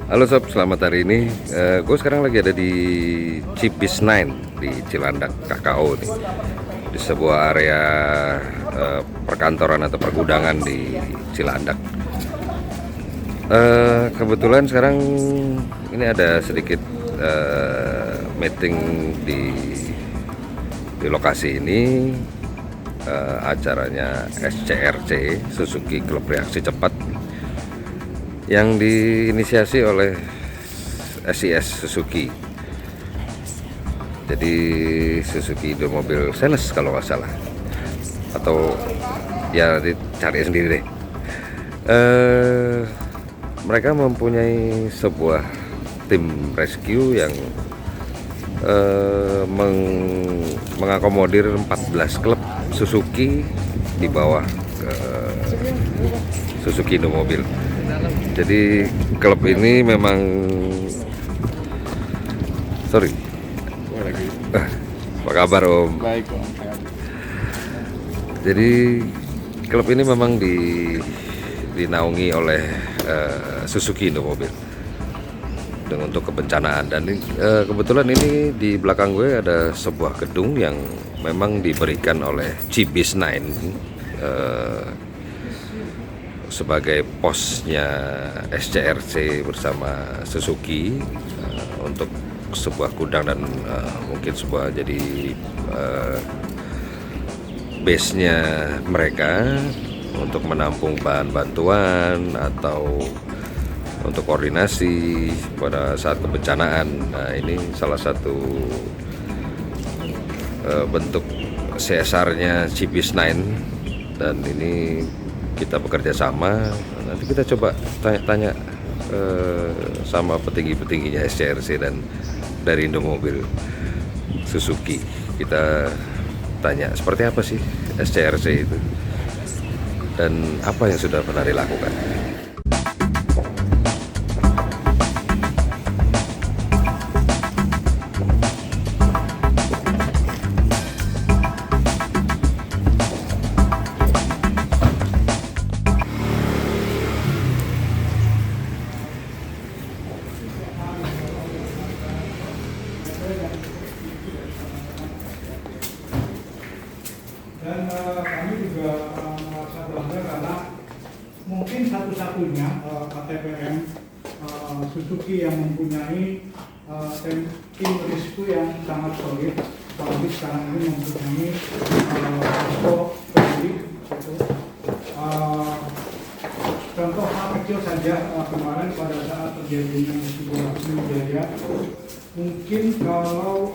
Halo sob, selamat hari ini. Gue sekarang lagi ada di Cibis 9 di Cilandak KKO nih, di sebuah area perkantoran atau pergudangan di Cilandak. Kebetulan sekarang ini ada sedikit meeting di lokasi ini. Acaranya SCRC, Suzuki Klub Reaksi Cepat, yang diinisiasi oleh SIS Suzuki. Jadi Suzuki Mobil Sales kalau nggak salah, atau ya dicari sendiri deh. Mereka mempunyai sebuah tim rescue yang mengakomodir 14 klub Suzuki di bawah Suzuki Mobil. Jadi klub ini memang apa kabar Om? Baik Om. Jadi klub ini memang dinaungi oleh Suzuki Mobil dengan untuk kebencanaan, dan kebetulan ini di belakang gue ada sebuah gedung yang memang diberikan oleh Cibis 9 sebagai posnya SCRC bersama Suzuki untuk sebuah gudang dan mungkin sebuah jadi base-nya mereka untuk menampung bahan bantuan atau untuk koordinasi pada saat kebencanaan. Nah, ini salah satu bentuk CSR-nya Cibis 9, dan ini kita bekerja sama. Nanti kita coba tanya-tanya sama petinggi-petingginya SCRC dan dari Indomobil Suzuki. Kita tanya seperti apa sih SCRC itu dan apa yang sudah pernah dilakukan. Dan kami juga merasa bangga karena mungkin satu-satunya KTPM Suzuki yang mempunyai tim rescue yang sangat solid, apalagi sekarang ini mempunyai posko penyidik. Contoh hal kecil saja, kemarin pada saat terjadinya musibah Sriwijaya, mungkin kalau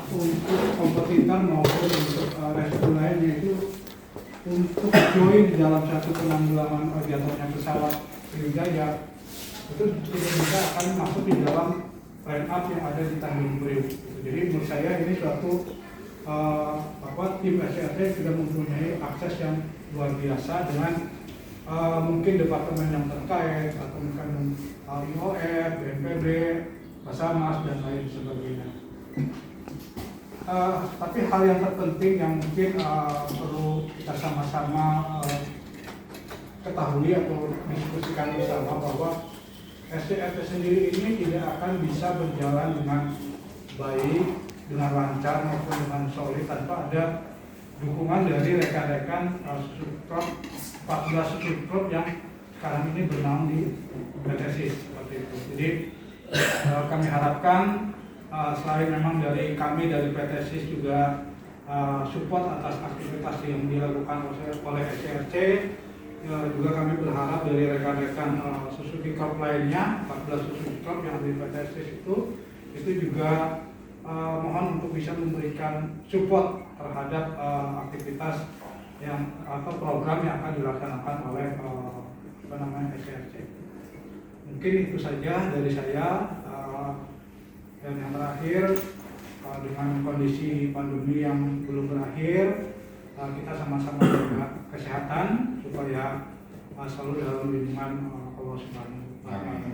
untuk kompetitor maupun untuk rescue lainnya itu untuk join dalam satu penanggulangan jatuhnya pesawat Sriwijaya itu tidak bisa akan masuk di dalam line up yang ada di Tanjung Priok. Jadi menurut saya ini suatu tim SCRC sudah mempunyai akses yang luar biasa dengan mungkin departemen yang terkait atau mungkin IOF, BNPB, Basarnas dan lain sebagainya. Tapi hal yang terpenting yang mungkin perlu kita sama-sama ketahui atau diskusikan bersama bahwa SCRC sendiri ini tidak akan bisa berjalan dengan baik, dengan lancar maupun dengan solid tanpa ada dukungan dari rekan-rekan subklub 14 subklub yang sekarang ini bernaung di PTSI seperti itu. Jadi kami harapkan selain memang dari kami dari PTSI juga support atas aktivitas yang dilakukan oleh SCRC, juga kami berharap dari rekan-rekan Suzuki Club lainnya, 14 Suzuki Club yang di PTSI itu juga mohon untuk bisa memberikan support terhadap aktivitas yang atau program yang akan dilaksanakan oleh SCRC. Mungkin itu saja dari saya. Dan yang terakhir, dengan kondisi pandemi yang belum berakhir, kita sama-sama jaga kesehatan supaya selalu dalam lindungan Allah Subhanahu wa Ta'ala.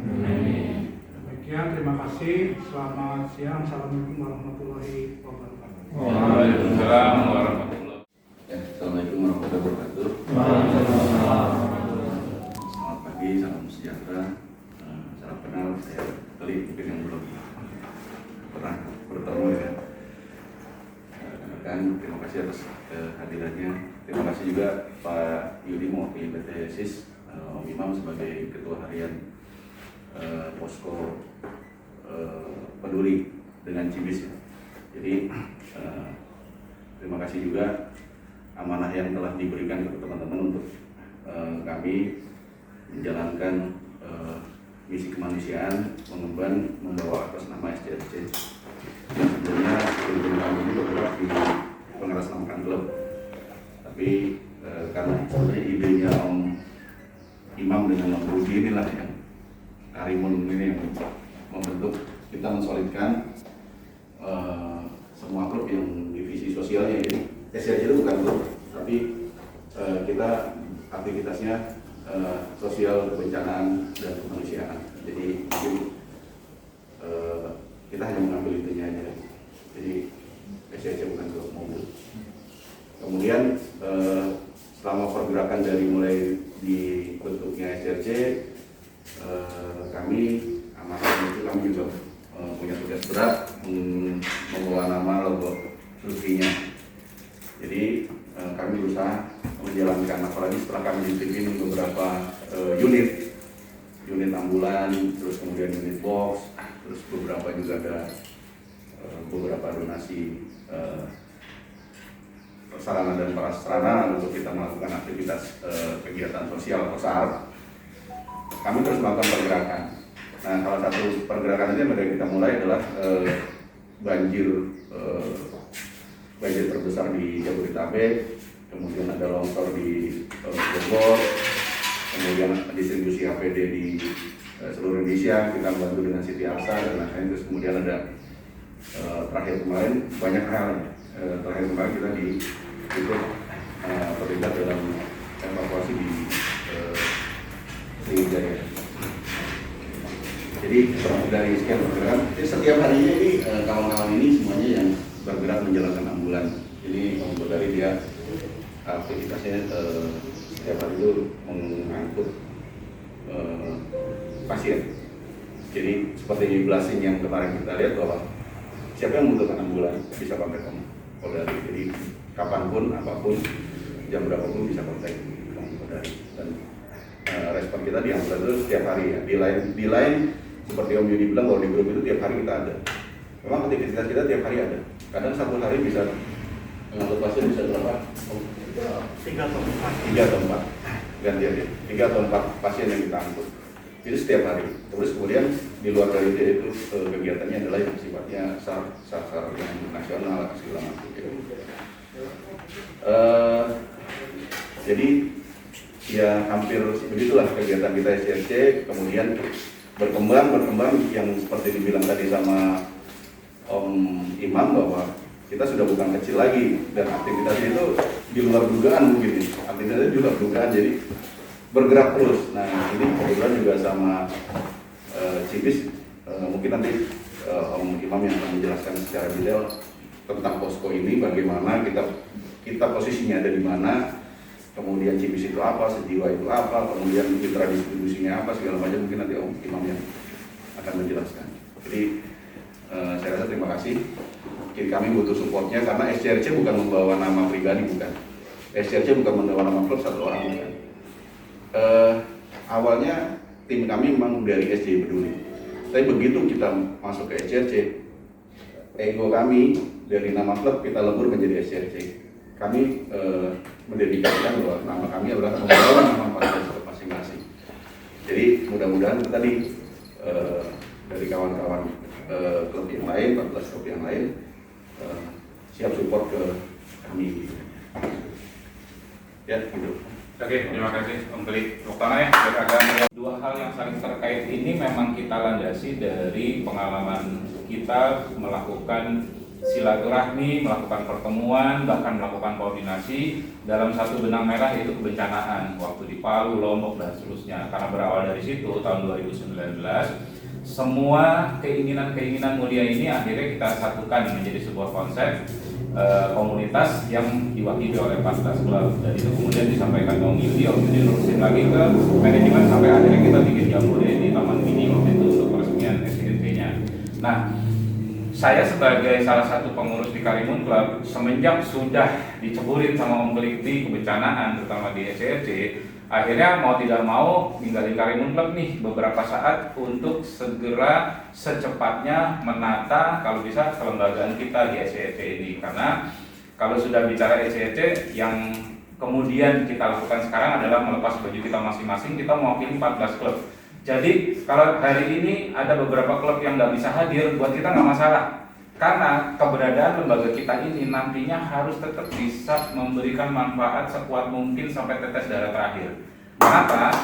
Demikian, terima kasih. Selamat siang. Assalamualaikum warahmatullahi wabarakatuh. Waalaikumsalam warahmatullahi wabarakatuh. Assalamualaikum warahmatullahi wabarakatuh. Selamat pagi, salam sejahtera. Salam kenal, kasih atas kehadirannya. Terima kasih juga Pak Yudi mewakili PT SIS, Om Imam sebagai Ketua Harian Posko Peduli dengan Cibis. Jadi terima kasih juga amanah yang telah diberikan kepada teman-teman untuk kami menjalankan misi kemanusiaan mengemban membawa atas nama SCRC. Sebelumnya tim kami ini bergerak di pengatasnamakan klub, tapi karena sebenarnya idenya Om Imam dengan Om Budi inilah yang Karimun ini yang membentuk kita mensolidkan semua klub yang divisi sosialnya ini. SCRC itu bukan klub, tapi kita aktivitasnya sosial, kebencanaan, dan kemanusiaan. Jadi mungkin kita hanya mengambil intinya aja. Jadi SCRC bukan klub mobil. Kemudian selama pergerakan dari mulai dibentuknya SCRC, kami amanahnya itu kami juga punya tugas berat membawa nama logo Lutfinya. Jadi kami berusaha menjalankan, apalagi setelah kami dipimpin beberapa unit ambulan, terus kemudian unit box, terus beberapa juga ada beberapa donasi sarana dan prasarana untuk kita melakukan aktivitas kegiatan sosial besar. Kami terus melakukan pergerakan. Nah, salah satu pergerakan ini yang kita mulai adalah banjir terbesar di Jabodetabek, kemudian ada longsor di Bogor, kemudian distribusi APD di seluruh Indonesia, kita bantu dengan Siti Arsa dan lain-lain. Terus kemudian ada terakhir kemarin banyak hal. Terakhir kemarin kita ikut terlibat dalam evakuasi di Sriwijaya. Jadi dari sekian pergerakan, setiap harinya ini kawan-kawan ini semuanya yang bergerak menjalankan ambulan. Ini kalau dari dia aktivitasnya setiap hari itu mengangkut pasien. Jadi seperti blasting yang kemarin kita lihat bahwa siapa yang membutuhkan ambulan bisa kontak Polri. Jadi kapanpun, apapun, jam berapapun bisa kontak Polri. Dan respon kita di ambulan itu setiap hari ya. Di lain seperti Om Yudi bilang bahwa di grup itu tiap hari kita ada. Memang aktivitas kita tiap hari ada. Kadang satu hari bisa mengangkut pasien bisa berapa? 3 atau 4. 3 atau 4 ganti aja. 3 atau 4 pasien yang kita angkut. Itu setiap hari. Terus kemudian di luar dari itu kegiatannya adalah yang sifatnya SAR yang nasional segala macam. Jadi ya hampir begitulah kegiatan kita SCRC. Kemudian berkembang yang seperti dibilang tadi sama Om Imam bahwa kita sudah bukan kecil lagi dan aktivitasnya itu di luar dugaan mungkin. Aktivitasnya juga dugaan, jadi bergerak terus. Nah ini kebetulan juga sama Cibis, mungkin nanti Om Imam yang akan menjelaskan secara detail tentang posko ini, bagaimana kita posisinya ada di mana, kemudian Cibis itu apa, Sejiwa itu apa, kemudian mitra distribusinya apa, segala macam. Mungkin nanti Om Imam yang akan menjelaskan. Jadi saya rasa terima kasih. Kami butuh supportnya karena SCRC bukan membawa nama pribadi, bukan. SCRC bukan membawa nama klub satu orang, bukan. Awalnya tim kami memang dari SCI Peduli. Tapi begitu kita masuk ke SCRC, ego kami dari nama klub kita lebur menjadi SCRC. Kami mendedikasikan bahwa nama kami adalah membawa nama partai masing-masing. Jadi mudah-mudahan tadi dari kawan-kawan klub yang lain, 14 klub yang lain siap support ke kami. Ya, gitu. Oke, terima kasih Om Keli. Pertama ya, dua hal yang saling terkait ini memang kita landasi dari pengalaman kita melakukan silaturahmi, melakukan pertemuan, bahkan melakukan koordinasi dalam satu benang merah, yaitu kebencanaan waktu di Palu, Lombok, dan seterusnya. Karena berawal dari situ tahun 2019, semua keinginan mulia ini akhirnya kita satukan menjadi sebuah konsep komunitas yang diwakili oleh 14 klub, dan itu kemudian disampaikan ke Om Yudi nerusin lagi ke manajemen sampai akhirnya kita bikin Jambore di Taman Mini waktu itu untuk peresmian SCRC-nya. Nah, saya sebagai salah satu pengurus di Karimun Club, semenjak sudah diceburin sama Om Belik di kebencanaan, terutama di SCRC, akhirnya mau tidak mau ninggalin Karimun Club nih beberapa saat untuk segera secepatnya menata kalau bisa kelembagaan kita di SCRC ini. Karena kalau sudah bicara SCRC, yang kemudian kita lakukan sekarang adalah melepas baju kita masing-masing, kita mewakili 14 klub. Jadi kalau hari ini ada beberapa klub yang nggak bisa hadir, buat kita nggak masalah. Karena keberadaan lembaga kita ini nantinya harus tetap bisa memberikan manfaat sekuat mungkin sampai tetes darah terakhir. Kenapa?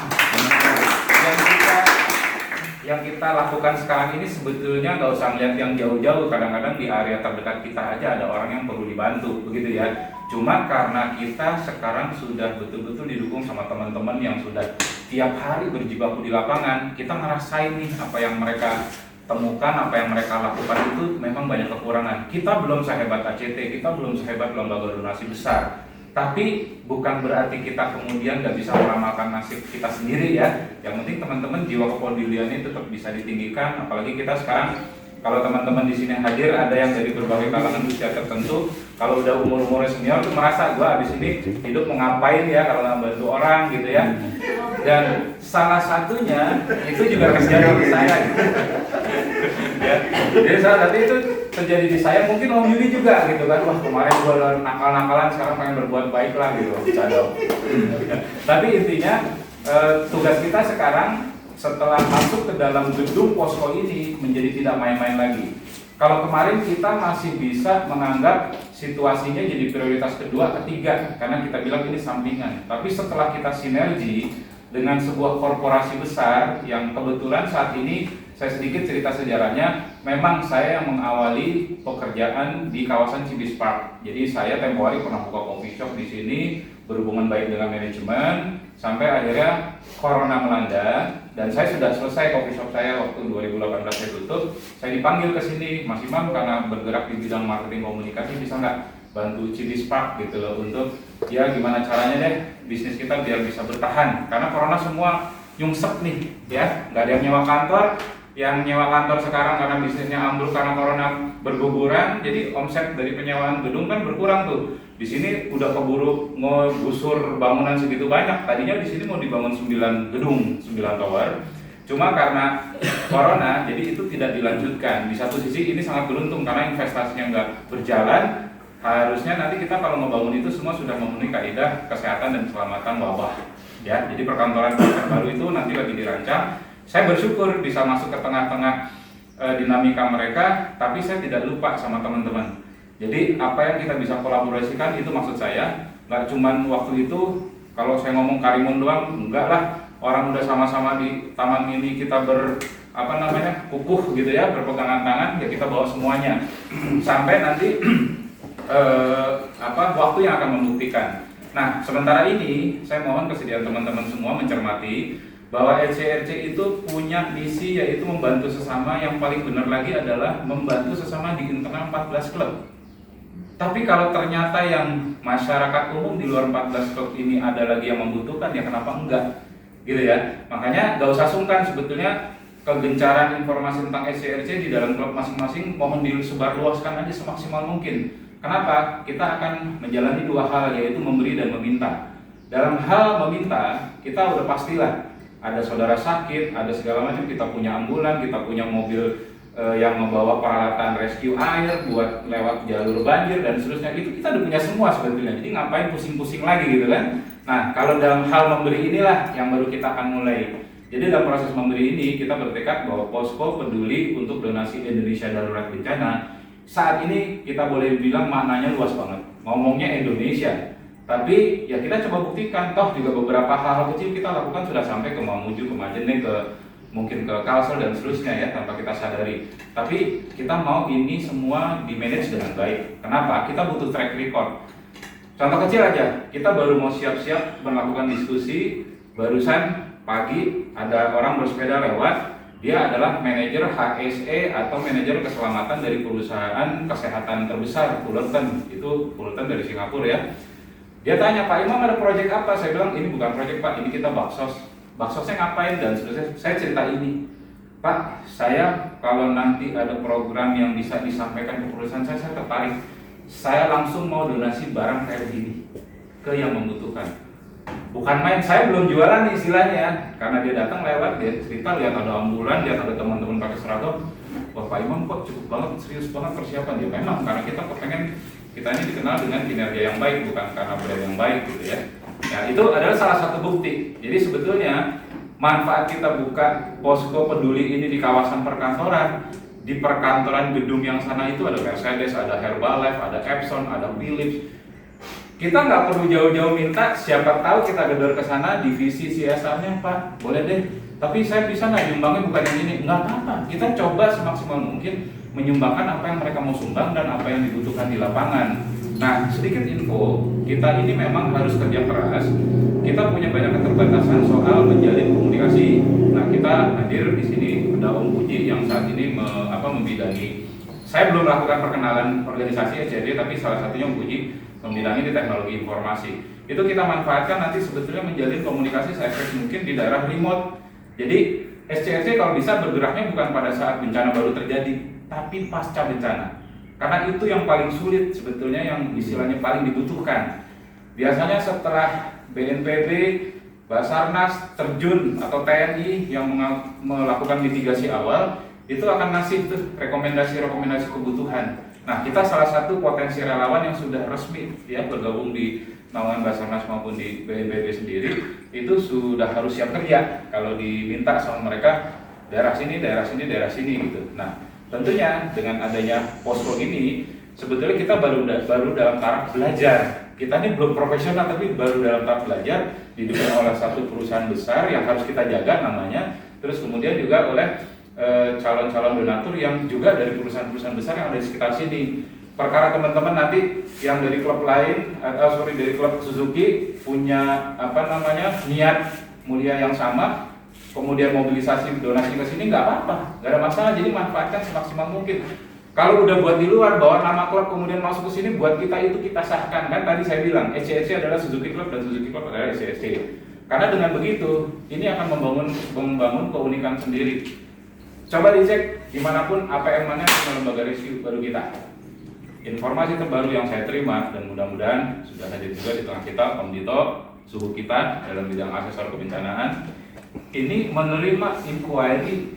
Yang kita lakukan sekarang ini sebetulnya nggak usah melihat yang jauh-jauh. Kadang-kadang di area terdekat kita aja ada orang yang perlu dibantu, begitu ya. Cuma karena kita sekarang sudah betul-betul didukung sama teman-teman yang sudah tiap hari berjibaku di lapangan, kita ngerasain nih apa yang mereka temukan, apa yang mereka lakukan itu memang banyak kekurangan. Kita belum sehebat ACT, kita belum sehebat lembaga donasi besar. Tapi bukan berarti kita kemudian nggak bisa meramalkan nasib kita sendiri ya. Yang penting teman-teman jiwa kepeduliannya tetap bisa ditinggikan. Apalagi kita sekarang kalau teman-teman di sini hadir ada yang dari berbagai kalangan usia tertentu. Kalau udah umur-umurnya senior tuh merasa gue abis ini hidup mau ngapain ya kalau nggak bantu orang gitu ya. Dan salah satunya itu juga terjadi di saya. Ya. Jadi saat itu terjadi di saya, mungkin Om Yudi juga gitu kan. Wah kemarin gue nakal-nakalan, sekarang pengen berbuat baik lah gitu. Tapi intinya tugas kita sekarang setelah masuk ke dalam gedung posko ini menjadi tidak main-main lagi. Kalau kemarin kita masih bisa menganggap situasinya jadi prioritas kedua, ketiga, karena kita bilang ini sampingan. Tapi setelah kita sinergi dengan sebuah korporasi besar yang kebetulan saat ini, saya sedikit cerita sejarahnya, memang saya yang mengawali pekerjaan di kawasan Cibis Park. Jadi saya tempo hari pernah buka coffee shop di sini, berhubungan baik dengan manajemen, sampai akhirnya corona melanda dan saya sudah selesai coffee shop saya waktu 2018 saya tutup. Saya dipanggil ke sini, Mas Imam karena bergerak di bidang marketing komunikasi, bisa nggak bantu Cibis Park gitu loh untuk ya gimana caranya deh bisnis kita biar bisa bertahan karena corona semua nyungsep nih ya, nggak ada yang nyewa kantor. Yang nyewa kantor sekarang karena bisnisnya ambruk karena corona berguguran, jadi omset dari penyewaan gedung kan berkurang tuh. Di sini udah keburu ngegusur bangunan segitu banyak. Tadinya di sini mau dibangun 9 gedung, 9 tower. Cuma karena corona, jadi itu tidak dilanjutkan. Di satu sisi ini sangat beruntung karena investasinya nggak berjalan. Harusnya nanti kita kalau ngebangun itu semua sudah memenuhi kaidah kesehatan dan keselamatan wabah. Ya, jadi perkantoran baru itu nanti lagi dirancang. Saya bersyukur bisa masuk ke tengah-tengah dinamika mereka, tapi saya tidak lupa sama teman-teman. Jadi apa yang kita bisa kolaborasikan itu maksud saya, nggak cuman waktu itu kalau saya ngomong Karimun doang, enggak lah. Orang udah sama-sama di taman ini kita kukuh gitu ya, berpegangan tangan, ya kita bawa semuanya sampai nanti waktu yang akan membuktikan. Nah, sementara ini saya mohon kesediaan teman-teman semua mencermati bahwa SCRC itu punya misi yaitu membantu sesama, yang paling benar lagi adalah membantu sesama di internal 14 klub. Tapi kalau ternyata yang masyarakat umum di luar 14 klub ini ada lagi yang membutuhkan, ya kenapa enggak? Gitu ya. Makanya gak usah sungkan sebetulnya kegencaran informasi tentang SCRC di dalam klub masing-masing mohon disebarluaskan aja semaksimal mungkin. Kenapa? Kita akan menjalani dua hal, yaitu memberi dan meminta. Dalam hal meminta, kita udah pastilah ada saudara sakit, ada segala macam, kita punya ambulan, kita punya mobil yang membawa peralatan rescue air buat lewat jalur banjir dan seterusnya. Itu kita udah punya semua sebetulnya, jadi ngapain pusing-pusing lagi gitu kan. Nah, kalau dalam hal memberi inilah yang baru kita akan mulai. Jadi dalam proses memberi ini kita bertekad bahwa Posko Peduli untuk Donasi Indonesia Darurat Bencana saat ini kita boleh bilang maknanya luas banget, ngomongnya Indonesia. Tapi ya kita coba buktikan, toh juga beberapa hal kecil kita lakukan sudah sampai ke Mamuju, ke Majene, mungkin ke Kalsel dan seterusnya ya, tanpa kita sadari. Tapi kita mau ini semua di-manage dengan baik. Kenapa? Kita butuh track record. Contoh kecil aja, kita baru mau siap-siap melakukan diskusi, barusan pagi ada orang bersepeda lewat, dia adalah manajer HSE atau manajer keselamatan dari perusahaan kesehatan terbesar, Fullerton. Itu Fullerton dari Singapura ya. Dia tanya, Pak Imam ada proyek apa? Saya bilang, ini bukan proyek Pak, ini kita baksos. Baksosnya ngapain? Dan seterusnya, saya cerita ini. Pak, saya kalau nanti ada program yang bisa disampaikan ke perusahaan saya tertarik. Saya langsung mau donasi barang kayak gini ke yang membutuhkan. Bukan main, saya belum jualan nih istilahnya, karena dia datang lewat, dia cerita, lihat ada ambulan, lihat ada teman-teman pakai seragam. Wah, Pak Imam kok cukup banget, serius banget persiapan. Ya memang, karena kita kepengen kita ini dikenal dengan kinerja yang baik, bukan karena brand yang baik gitu ya. Nah, itu adalah salah satu bukti. Jadi sebetulnya manfaat kita buka posko peduli ini di kawasan perkantoran, di perkantoran gedung yang sana itu ada Mercedes, ada Herbalife, ada Epson, ada Philips. Kita nggak perlu jauh-jauh minta, siapa tahu kita gedor ke sana divisi CSR-nya, Pak, boleh deh. Tapi saya bisa nggak nyumbangnya bukan yang ini? Nggak apa-apa. Kita coba semaksimal mungkin menyumbangkan apa yang mereka mau sumbang dan apa yang dibutuhkan di lapangan. Nah, sedikit info, kita ini memang harus kerja keras. Kita punya banyak keterbatasan soal menjalin komunikasi. Nah, kita hadir di sini ada Om Puji yang saat ini membidangi. Saya belum melakukan perkenalan organisasi SCRC, tapi salah satunya Om Puji membidangi di teknologi informasi. Itu kita manfaatkan nanti sebetulnya menjalin komunikasi seefektif mungkin di daerah remote. Jadi SCRC kalau bisa bergeraknya bukan pada saat bencana baru terjadi, tapi pasca bencana. Karena itu yang paling sulit sebetulnya, yang istilahnya paling dibutuhkan. Biasanya setelah BNPB, Basarnas terjun atau TNI yang melakukan mitigasi awal, itu akan ngasih tuh rekomendasi-rekomendasi kebutuhan. Nah, kita salah satu potensi relawan yang sudah resmi ya bergabung di naungan Basarnas maupun di BNPB sendiri, itu sudah harus siap kerja kalau diminta sama mereka daerah sini gitu. Nah, tentunya dengan adanya posko ini sebetulnya kita baru dalam taraf belajar. Kita ini belum profesional tapi baru dalam taraf belajar, didukung oleh satu perusahaan besar yang harus kita jaga namanya, terus kemudian juga oleh calon-calon donatur yang juga dari perusahaan-perusahaan besar yang ada di sekitar sini. Perkara teman-teman nanti yang dari klub lain dari klub Suzuki punya niat mulia yang sama, kemudian mobilisasi donasi ke sini, nggak apa-apa, nggak ada masalah. Jadi manfaatkan semaksimal mungkin. Kalau udah buat di luar, bawa nama klub kemudian masuk ke sini, buat kita itu kita sahkan. Kan tadi saya bilang SCRC adalah Suzuki Club dan Suzuki Club adalah SCRC. Karena dengan begitu ini akan membangun keunikan sendiri. Coba dicek dimanapun APM mana yang lembaga review baru kita. Informasi terbaru yang saya terima dan mudah-mudahan sudah hadir juga di tengah kita Om Dito, suhu kita dalam bidang asesor kebencanaan, ini menerima inquiry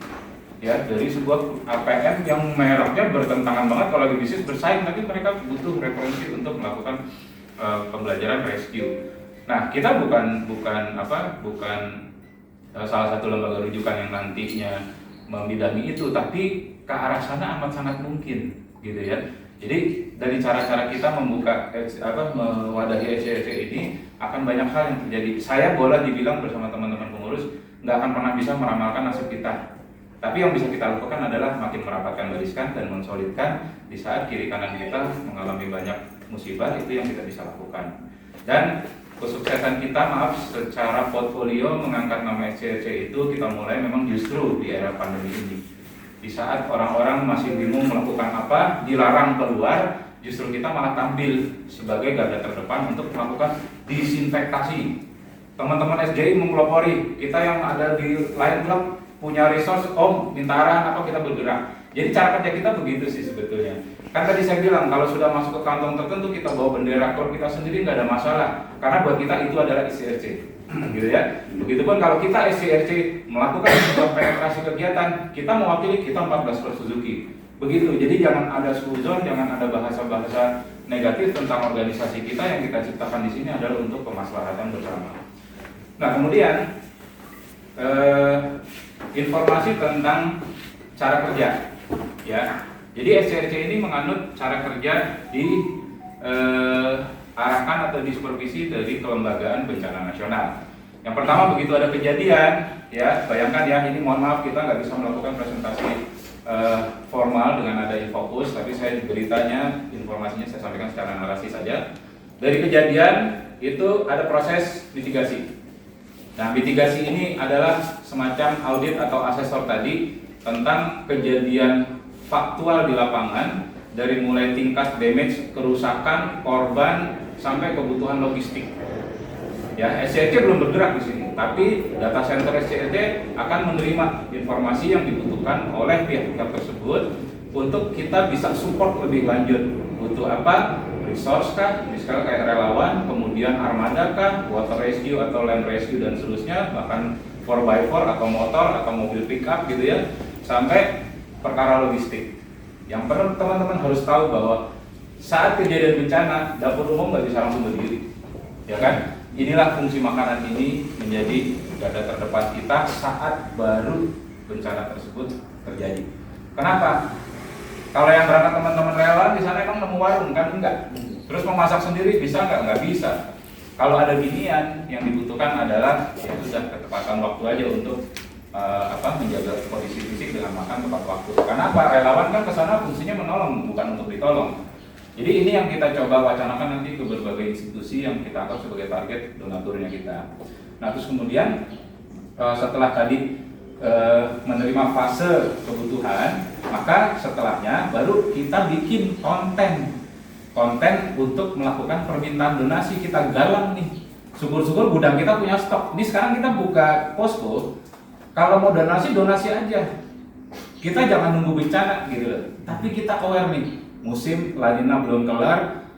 ya dari sebuah APM yang mereknya bertentangan banget kalau di bisnis bersaing, tapi mereka butuh referensi untuk melakukan pembelajaran rescue. Nah, kita bukan salah satu lembaga rujukan yang nantinya membidangi itu, tapi ke arah sana amat sangat mungkin gitu ya. Jadi dari cara-cara kita mewadahi SCRC ini akan banyak hal yang terjadi. Saya boleh dibilang bersama teman-teman pengurus nggak akan pernah bisa meramalkan nasib kita. Tapi yang bisa kita lakukan adalah makin merapatkan barisan dan mensolidkan di saat kiri kanan kita mengalami banyak musibah, itu yang kita bisa lakukan. Dan kesuksesan kita secara portfolio mengangkat nama SCRC itu kita mulai memang justru di era pandemi ini. Di saat orang-orang masih bingung melakukan apa, dilarang keluar, justru kita malah tampil sebagai garda terdepan untuk melakukan disinfektasi. Teman-teman SJI mempelopori, kita yang ada di lain klub punya resource, Om minta arahan apa kita bergerak. Jadi cara kerja kita begitu sih sebetulnya. Kan tadi saya bilang kalau sudah masuk ke kantong tertentu kita bawa bendera klub kita sendiri nggak ada masalah, karena buat kita itu adalah SCRC. Gitu ya. Begitupun kalau kita SCRC melakukan sebuah penetrasi kegiatan, kita mewakili kita 14 klub Suzuki. Begitu. Jadi jangan ada suzon, jangan ada bahasa-bahasa negatif tentang organisasi kita. Yang kita ciptakan di sini adalah untuk kemaslahatan bersama. Nah, kemudian informasi tentang cara kerja, ya. Jadi SCRC ini menganut cara kerja arahkan atau disupervisi dari Kelembagaan Bencana Nasional. Yang pertama, begitu ada kejadian, ya bayangkan ya, ini mohon maaf kita nggak bisa melakukan presentasi formal dengan ada infokus, tapi saya beritanya, informasinya saya sampaikan secara narasi saja. Dari kejadian itu ada proses mitigasi. Nah, mitigasi ini adalah semacam audit atau asesor tadi tentang kejadian faktual di lapangan, dari mulai tingkat damage, kerusakan, korban, sampai kebutuhan logistik. Ya, SCRC belum bergerak di sini, tapi data center SCRC akan menerima informasi yang dibutuhkan oleh pihak-pihak tersebut untuk kita bisa support lebih lanjut. Butuh apa? Resource kah? Misalnya kayak relawan, kemudian armada kah, water rescue atau land rescue dan seterusnya, bahkan 4x4 atau motor atau mobil pickup gitu ya, sampai perkara logistik. Yang perlu teman-teman harus tahu bahwa saat kejadian bencana, dapur umum nggak bisa langsung berdiri, ya kan? Inilah fungsi makanan ini menjadi garda terdepan kita saat baru bencana tersebut terjadi. Kenapa? Kalau yang berangkat teman-teman relawan di sana emang nemu warung kan enggak? Terus mau masak sendiri bisa nggak? Nggak bisa. Kalau ada ginian, yang dibutuhkan adalah ya sudah ketepatan waktu aja untuk menjaga kondisi fisik dengan makan tepat waktu. Kenapa? Relawan kan kesana fungsinya menolong, bukan untuk ditolong. Jadi ini yang kita coba wacanakan nanti ke berbagai institusi yang kita anggap sebagai target donaturnya kita. Nah terus kemudian setelah tadi menerima fase kebutuhan, maka setelahnya baru kita bikin konten untuk melakukan permintaan donasi. Kita galang nih, syukur-syukur gudang kita punya stok. Ini sekarang kita buka posko, kalau mau donasi aja. Kita jangan nunggu bencana gitu loh. Tapi kita aware nih, musim La Nina belum kelar,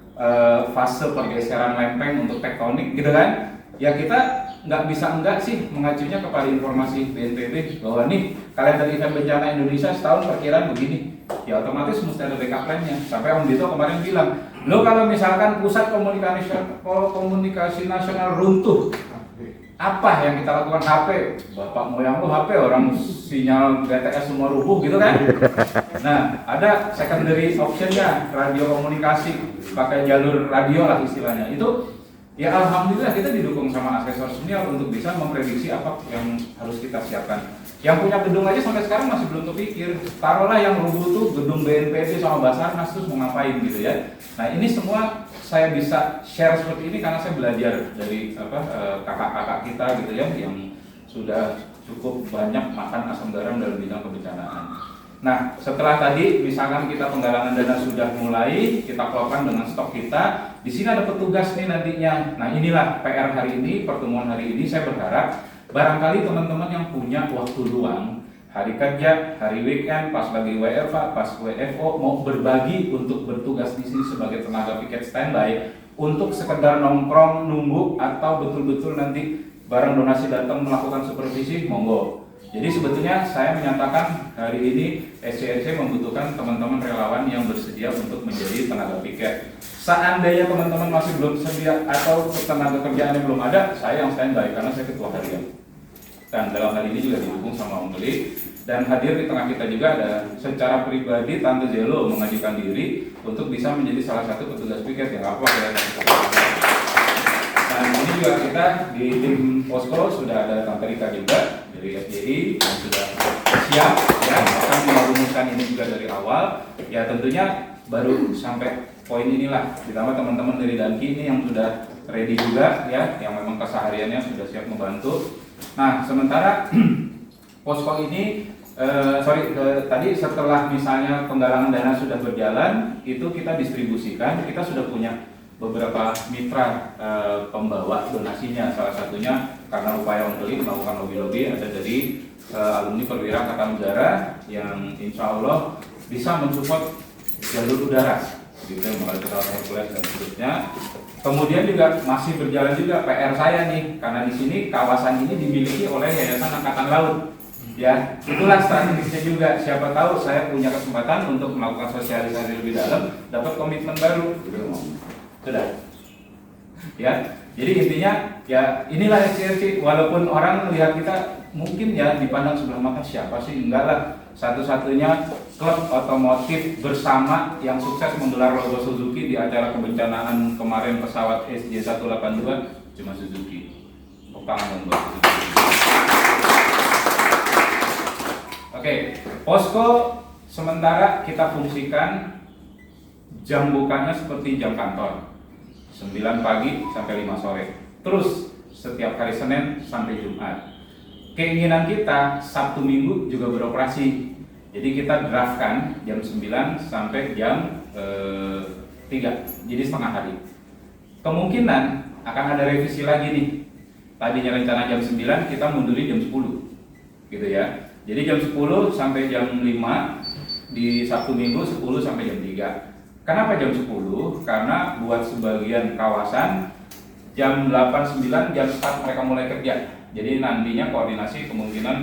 fase pergeseran lempeng untuk tektonik gitu kan. Ya kita nggak bisa enggak sih mengacunya kepada informasi BNPB bahwa nih kalender event bencana Indonesia setahun perkiraan begini. Ya otomatis mesti ada backup plan-nya. Sampai Om Dito kemarin bilang, lo kalau misalkan pusat komunikasi nasional runtuh, apa yang kita lakukan? HP, bapak moyang lu HP, orang sinyal BTS semua rubuh gitu kan. Nah ada secondary optionnya, radio komunikasi, pakai jalur radio lah istilahnya. Itu ya alhamdulillah kita didukung sama asesor senior untuk bisa memprediksi apa yang harus kita siapkan. Yang punya gedung aja sampai sekarang masih belum kepikir. Taruhlah yang rubuh tuh gedung BNPB sama Basarnas terus mau ngapain gitu ya. Nah ini semua saya bisa share seperti ini karena saya belajar dari kakak-kakak kita gitu ya yang sudah cukup banyak makan asam garam dalam bidang kebencanaan. Nah setelah tadi misalkan kita penggalangan dana sudah mulai, kita kelompkan dengan stok kita. Di sini ada petugas nih nantinya. Nah inilah PR hari ini, pertemuan hari ini. Saya berharap barangkali teman-teman yang punya waktu luang, hari kerja, hari weekend, pas lagi WFA, pas WFO mau berbagi untuk bertugas di sini sebagai tenaga piket standby untuk sekedar nongkrong, nunggu atau betul-betul nanti barang donasi datang melakukan supervisi, monggo. Jadi sebetulnya saya menyatakan hari ini SCRC membutuhkan teman-teman relawan yang bersedia untuk menjadi tenaga piket. Seandainya teman-teman masih belum sedia atau tenaga kerjaannya belum ada, saya yang standby karena saya ketua harian. Dan dalam hal ini juga didukung sama Om Beli. Dan hadir di tengah kita juga ada secara pribadi Tante Zelo mengajukan diri untuk bisa menjadi salah satu petugas piket yang apa ya. Dan ini juga kita di tim Posko sudah ada Tante Rika juga dari FDI yang sudah siap ya akan merumuskan ini juga dari awal. Ya tentunya baru sampai poin inilah ditambah teman-teman dari Danki ini yang sudah ready juga ya, yang memang kesehariannya sudah siap membantu. Nah sementara posko ini tadi setelah misalnya penggalangan dana sudah berjalan, itu kita distribusikan. Kita sudah punya beberapa mitra pembawa donasinya. Salah satunya karena upaya Om Beli melakukan lobby-lobby ada dari alumni Perwira Angkatan Udara yang insya Allah bisa mensupport jalur udara, gitu mulai pesawat Hercules dan seterusnya. Kemudian juga masih berjalan juga PR saya nih, karena di sini kawasan ini dimiliki oleh Yayasan Angkatan Laut. Ya, itulah strategisnya juga. Siapa tahu saya punya kesempatan untuk melakukan sosialisasi lebih dalam, dapat komitmen baru. Sudah. Ya, jadi intinya ya inilah SCRC. Walaupun orang melihat kita mungkin ya dipandang sebelah mata, siapa sih? Enggak lah. Satu-satunya klub otomotif bersama yang sukses menggelar logo Suzuki di acara kebencanaan kemarin pesawat SJ182 cuma Suzuki. Tangan buat Suzuki. Oke, posko sementara kita fungsikan jam bukanya seperti jam kantor 9 pagi sampai 5 sore. Terus setiap hari Senin sampai Jumat. Keinginan kita Sabtu Minggu juga beroperasi. Jadi kita draftkan jam 9 sampai jam 3. Jadi setengah hari. Kemungkinan akan ada revisi lagi nih. Tadinya rencana jam 9, kita mundurin jam 10 gitu ya. Jadi jam 10 sampai jam 5 di Sabtu Minggu, 10 sampai jam 3. Kenapa jam 10? Karena buat sebagian kawasan jam 8, 9 jam start mereka mulai kerja. Jadi nantinya koordinasi kemungkinan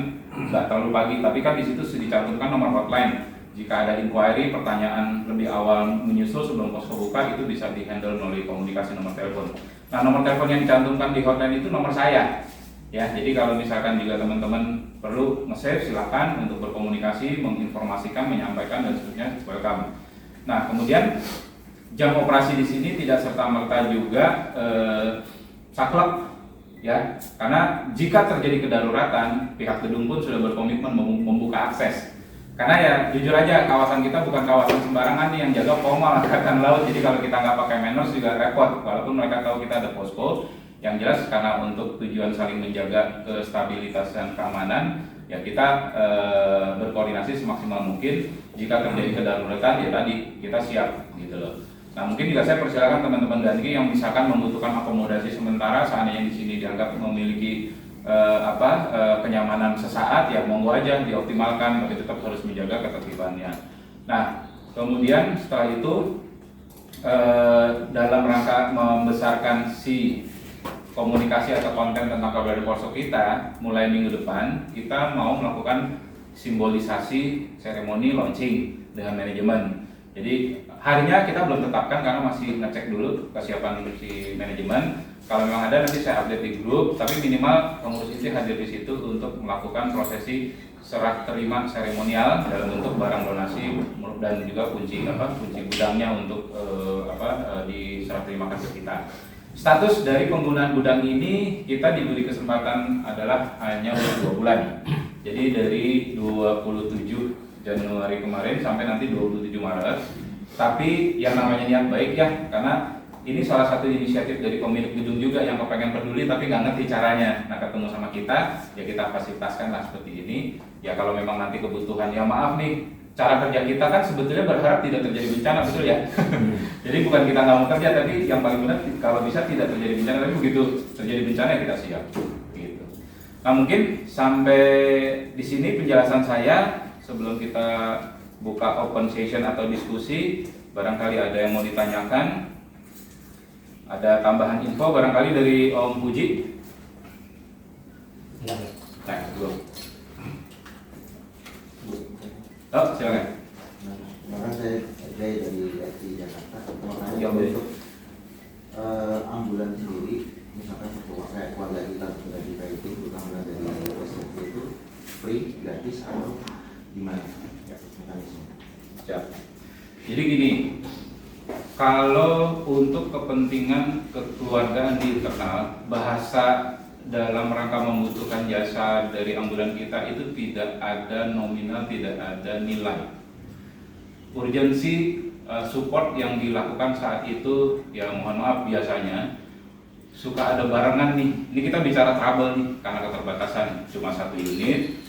nggak terlalu pagi, tapi kan di situ sudah dicantumkan nomor hotline. Jika ada inquiry, pertanyaan lebih awal menyusul sebelum posko buka, itu bisa di-handle melalui komunikasi nomor telepon. Nah, nomor telepon yang dicantumkan di hotline itu nomor saya. Ya, jadi kalau misalkan juga teman-teman perlu nge-save, silakan untuk berkomunikasi, menginformasikan, menyampaikan dan seterusnya, welcome. Nah, kemudian jam operasi di sini tidak serta-merta juga saklek, ya, karena jika terjadi kedaruratan, pihak gedung pun sudah berkomitmen membuka akses. Karena ya jujur aja kawasan kita bukan kawasan sembarangan nih, yang jaga Poma Angkatan Laut. Jadi kalau kita nggak pakai menos juga repot, walaupun mereka tahu kita ada posko. Yang jelas karena untuk tujuan saling menjaga kestabilitas dan keamanan, ya kita berkoordinasi semaksimal mungkin. Jika terjadi kedaruratan ya tadi kita siap gitu loh. Nah, mungkin juga saya persilakan teman-teman Gangi yang misalkan membutuhkan akomodasi sementara, seandainya di sini dianggap memiliki kenyamanan sesaat, ya monggo aja dioptimalkan, tapi tetap harus menjaga ketertibannya. Nah, kemudian setelah itu dalam rangka membesarkan si komunikasi atau konten tentang kabar posko kita, mulai minggu depan kita mau melakukan simbolisasi seremoni launching dengan manajemen. Jadi harinya kita belum tetapkan karena masih ngecek dulu kesiapan si manajemen. Kalau memang ada nanti saya update di grup, tapi minimal pengurus inti hadir di situ untuk melakukan prosesi serah terima seremonial dalam bentuk barang donasi dan juga kunci gudangnya untuk diserah terimakan ke kita. Status dari penggunaan gudang ini kita diberi kesempatan adalah hanya 2 bulan. Jadi dari 27 Januari kemarin sampai nanti 27 Maret. Tapi yang namanya niat baik ya, karena ini salah satu inisiatif dari pemilik gedung juga yang kepengen peduli tapi nggak ngerti caranya. Nah, ketemu sama kita, ya kita fasilitasikan lah seperti ini. Ya kalau memang nanti kebutuhan, ya maaf nih, cara kerja kita kan sebetulnya berharap tidak terjadi bencana, betul ya? Jadi bukan kita nggak mau kerja, tapi yang paling benar kalau bisa tidak terjadi bencana, tapi begitu terjadi bencana ya kita siap. Gitu. Nah, mungkin sampai di sini penjelasan saya. Sebelum kita buka open session atau diskusi, barangkali ada yang mau ditanyakan. Ada tambahan info barangkali dari Om Puji? Nah, belum. Oh, silakan. Terima saya dari IT Jakarta. Makanya Ya, untuk ambulan sendiri, misalkan kayak keluarga kita sudah di IT, ambulan dari SPP itu free, gratis atau gimana? Mekanisme. Siap. Jadi gini. Kalau untuk kepentingan kekeluargaan di internal, bahasa dalam rangka membutuhkan jasa dari ambulan kita itu tidak ada nominal, tidak ada nilai. Urgensi support yang dilakukan saat itu, ya mohon maaf biasanya suka ada barengan nih. Ini kita bicara trouble nih, karena keterbatasan cuma 1 unit,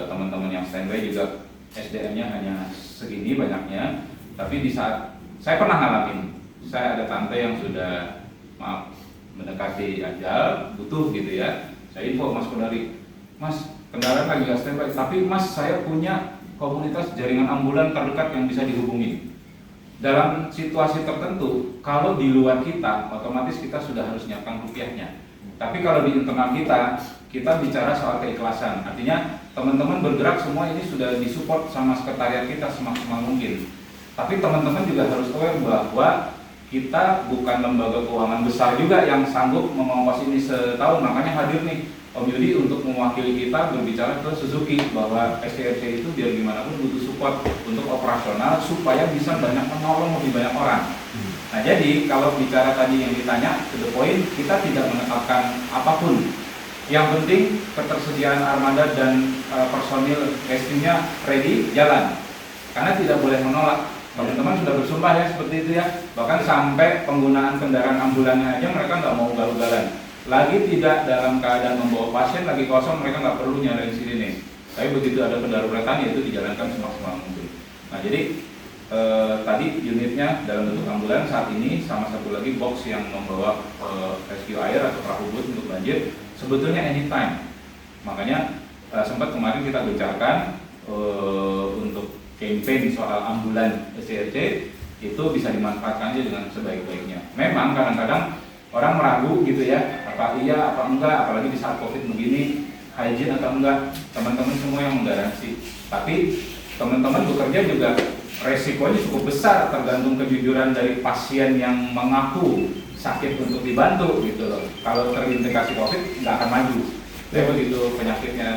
teman-teman yang standby juga SDM-nya hanya segini banyaknya. Tapi di saat saya pernah ngalamin, saya ada tante yang sudah mendekati ajal, butuh gitu ya. Saya info Mas Kodari, Mas kendaraan lagi nggak standby, tapi Mas saya punya komunitas jaringan ambulan terdekat yang bisa dihubungi. Dalam situasi tertentu, kalau di luar kita, otomatis kita sudah harus nyiapkan rupiahnya. Tapi kalau di internal kita bicara soal keikhlasan. Artinya teman-teman bergerak semua ini sudah disupport sama sekretariat kita semaksimal mungkin. Tapi teman-teman juga harus aware bahwa kita bukan lembaga keuangan besar juga yang sanggup mengongkos ini setahun. Makanya hadir nih Om Yudi untuk mewakili kita berbicara ke Suzuki bahwa STRC itu biar gimana pun butuh support untuk operasional supaya bisa banyak menolong lebih banyak orang. Nah, jadi kalau bicara tadi yang ditanya to the point, kita tidak menetapkan apapun. Yang penting ketersediaan armada dan personil rescue-nya ready, jalan. Karena tidak boleh menolak. Teman-teman sudah bersumpah ya seperti itu ya. Bahkan sampai penggunaan kendaraan ambulannya aja mereka nggak mau ugal-ugalan. Lagi tidak dalam keadaan membawa pasien lagi kosong, mereka nggak perlu nyalain sirine. Tapi begitu ada kedaruratan ya itu dijalankan semaksimal mungkin. Nah, jadi tadi unitnya dalam bentuk ambulan saat ini, sama satu lagi box yang membawa rescue air atau perahu boot untuk banjir, sebetulnya anytime. Makanya sempat kemarin kita gencarkan untuk campaign soal ambulan SCRC itu bisa dimanfaatkan aja dengan sebaik-baiknya. Memang kadang-kadang orang meragu gitu ya, apa iya apa enggak, apalagi di saat COVID begini, hygiene atau enggak. Teman-teman semua yang menggaransi, tapi teman-teman bekerja juga resikonya cukup besar, tergantung kejujuran dari pasien yang mengaku sakit untuk dibantu gitu loh. Kalau terindikasi COVID nggak akan maju. Tapi begitu penyakitnya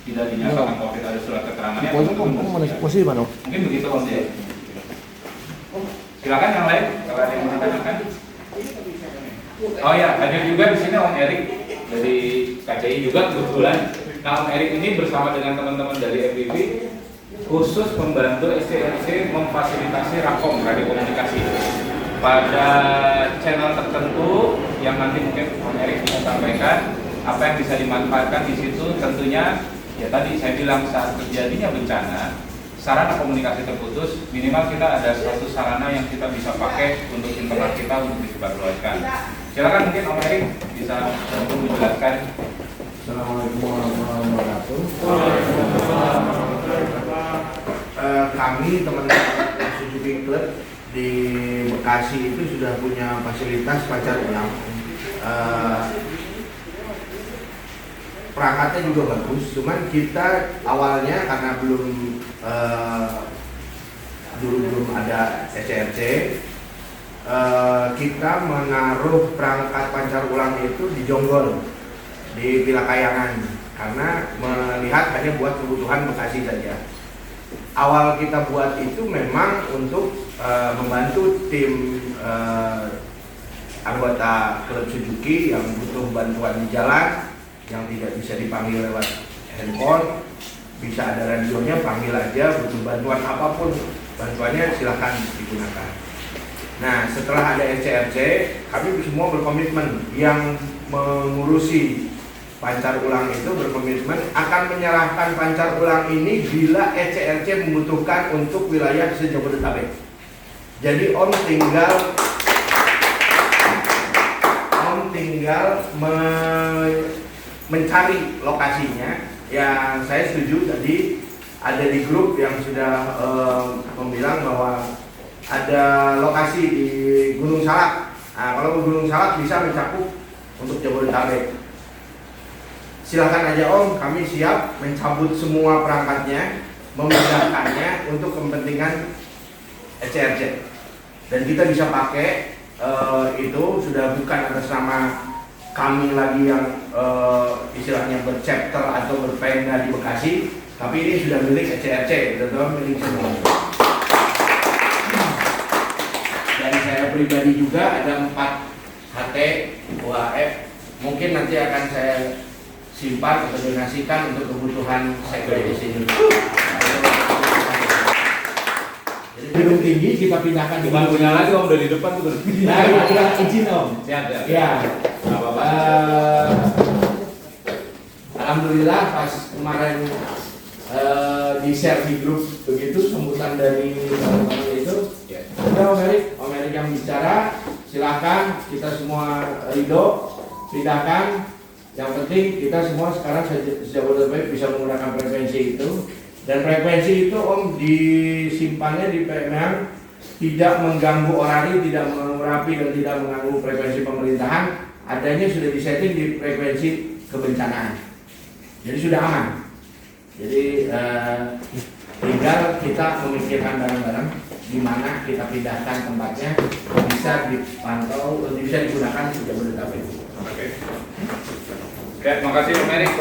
tidak dinyatakan COVID, ada surat keterangannya. Mungkin begitu Om ya. Silakan yang lain kalau ada yang mau ditanyakan. Oh ya, hadir juga di sini Om Erik dari KCI juga kebetulan. Nah Om Erik ini bersama dengan teman-teman dari FPV khusus membantu SCRC memfasilitasi Rakom radio komunikasi pada channel tertentu yang nanti mungkin Om Erik bisa sampaikan apa yang bisa dimanfaatkan di situ. Tentunya ya tadi saya bilang saat terjadinya bencana sarana komunikasi terputus, minimal kita ada satu sarana yang kita bisa pakai untuk internet kita untuk disebarluaskan. Silakan mungkin Om Erik bisa bantu menjelaskan. Assalamualaikum warahmatullahi wabarakatuh. Kami teman-teman Suzuki Club di Bekasi itu sudah punya fasilitas pancar ulang. Perangkatnya juga bagus, cuman kita awalnya karena belum ada SCRC, kita menaruh perangkat pancar ulang itu di Jonggol, di Villa Kayangan, karena melihat hanya buat kebutuhan Bekasi saja. Awal kita buat itu memang untuk membantu tim anggota klub Suzuki yang butuh bantuan di jalan, yang tidak bisa dipanggil lewat handphone, bisa ada radionya, panggil aja, butuh bantuan apapun, bantuannya silahkan digunakan. Nah setelah ada SCRC, kami semua berkomitmen yang mengurusi pancar ulang itu berkomitmen akan menyerahkan pancar ulang ini bila SCRC membutuhkan untuk wilayah se-Jabodetabek. Jadi Om tinggal mencari lokasinya. Yang saya setuju tadi ada di grup yang sudah membilang bahwa ada lokasi di Gunung Salak. Nah, kalau Gunung Salak bisa mencakup untuk Jabodetabek. Silakan aja Om, kami siap mencabut semua perangkatnya, memindahkannya untuk kepentingan SCRC. Dan kita bisa pakai itu sudah bukan atas nama kami lagi yang istilahnya berchapter atau berpenda di Bekasi, tapi ini sudah milik SCRC, sudah milik semua. Dan saya pribadi juga ada 4 HT UAF, mungkin nanti akan saya simpan atau donasikan untuk kebutuhan sektor di sini. Gedung tinggi kita pindahkan di Bukan punya lagi Om, udah di depan tuh. Nah, kita izin Om. Siap ya. Ya. Apa-apa. Alhamdulillah pas kemarin di share di grup begitu sambutan dari teman-teman itu. Udah Om Erik yang bicara, silakan kita semua ridho, pindahkan. Yang penting kita semua sekarang Jabodetabek bisa menggunakan frekuensi itu, dan frekuensi itu Om disimpannya di PMM, tidak mengganggu orari, tidak mengganggu rapi, dan tidak mengganggu frekuensi pemerintahan. Adanya sudah disetting di frekuensi kebencanaan, jadi sudah aman. Jadi tinggal kita memikirkan bareng-bareng di mana kita pindahkan tempatnya, bisa dipantau, bisa digunakan di Jabodetabek. Oke, terima kasih Om Erik.